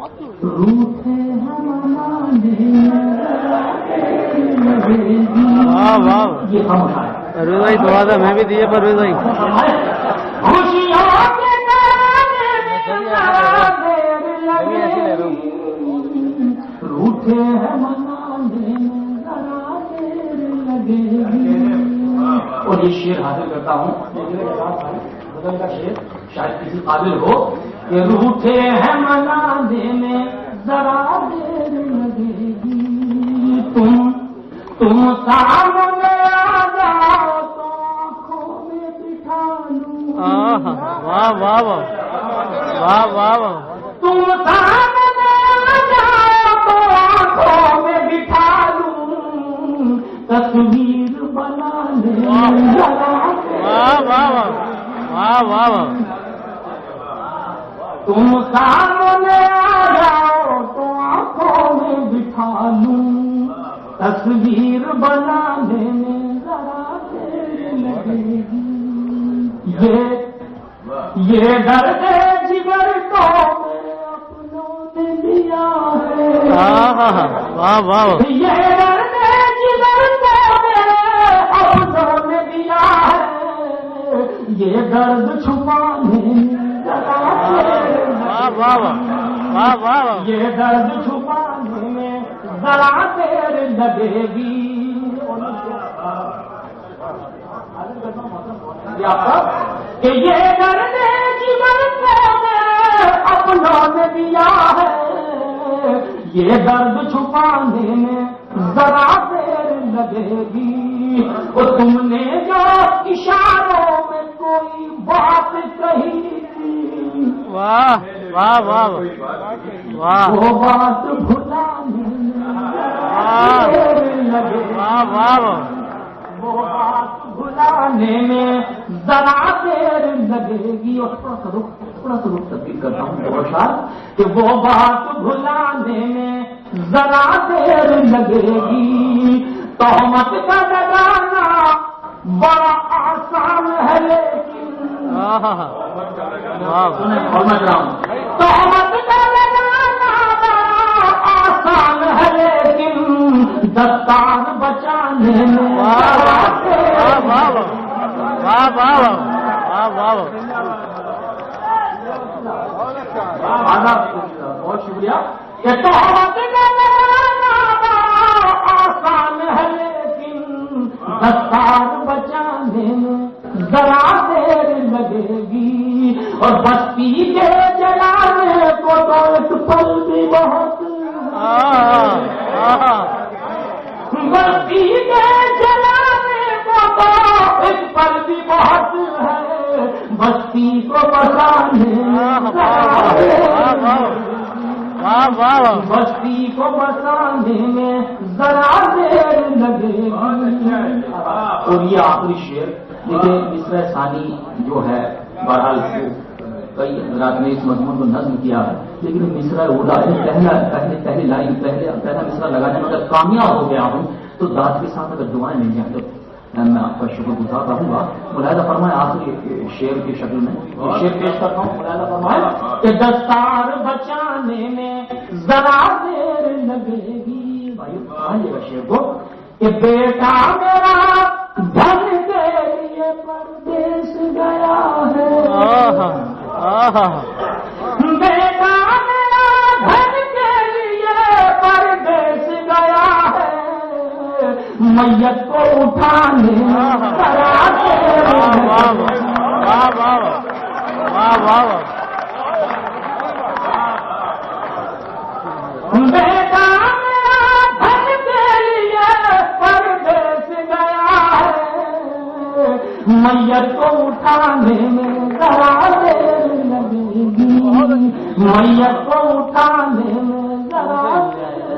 روٹھے ہم یہ خاموش ہے پرویز بھائی دعا تھا میں بھی دیے پرویز بھائی خوشیوں کے روٹھے ہیں منانے میں ذرا دیر لگے گی. اور یہ شعر حاصل کرتا ہوں بدل کا شعر شاید کسی قابل ہو کہ روٹھے ہیں منانے میں ذرا دیر لگے گی. تم سامنے آ جاؤ تو آنکھوں میں بٹھا لوں. واہ واہ واہ واہ واہ. تم سامنے آ جاؤ تو آنکھوں میں بٹھا لوں. تصویر بنانے واہ واہ واہ واہ. تم سامنے آ جاؤ تو آنکھوں میں بٹھا لوں. تصویر بنانے میں ذرا دیر لگے گی. یہ درد جگر کو میرے اپنوں نے لیا ہے. واہ واہ. یہ درد جگر کو میرے اپنوں نے لیا ہے. یہ درد چھپانے میں ذرا واہ واہ واہ واہ. کہ یہ درد جگر کو اپنوں نے دیا ہے. یہ درد چھپانے میں ذرا دیر لگے گی. اور تم نے جو اشاروں میں کوئی بات کہی تھی واہ واہ واہ واہ. وہ بات بھلانے لگے. واہ واہ. وہ بات بھلانے میں ذرا دیر لگے گی. اور تھوڑا سا رخ تبدیل کرتا ہوں بہت کہ وہ بات بھلانے میں ذرا دیر لگے گی. تہمت کا لگانا بڑا آسان ہے لیکن تہمت کا لگانا بڑا آسان ہے لیکن دستار بچانے میں بہت شکریہ. کہ تہمت کا لگانا بڑا آسان ہے لیکن دستار بچانے میں ذرا دیر لگے گی. اور بستی کے جلانے کو تو ایک پل بھی بہت بستی کے جلانے کو تو ایک پل بھی بہت ہے. بستی کو بسانے بستی کو بسانے میں ذرا دیر لگے گی. اور یہ آخری شعر دیکھیں مصرع ثانی جو ہے بہرحال کئی حضرات نے اس مضمون کو نظم کیا ہے لیکن مصرع اولا پہلی لائن پہلا مصرع لگانے میں اگر کامیاب ہو گیا ہوں تو ذات کے ساتھ اگر دعائیں مل جائیں تو میں آپ کا شکر گزار رہوں گا. ملاحظہ فرمائے آخری شعر کی شکل میں شعر پیش کرتا ہوں. ملاحظہ فرمائے کہ دستار بچانے میں ذرا دیر لگے گی. بھائی آئیے گا شعر کو کہ بیٹا میرا دھن کے لیے پردیس گیا ہے. بیٹا میرا دھن کے لیے پردیس گیا ہے. میت کو اٹھانے بیٹا میرا دھن کے لیے پردیس گیا ہے. میت کو اٹھانے میں ذرا دیر لگے گی. میت کو اٹھانے میں ذرا دیر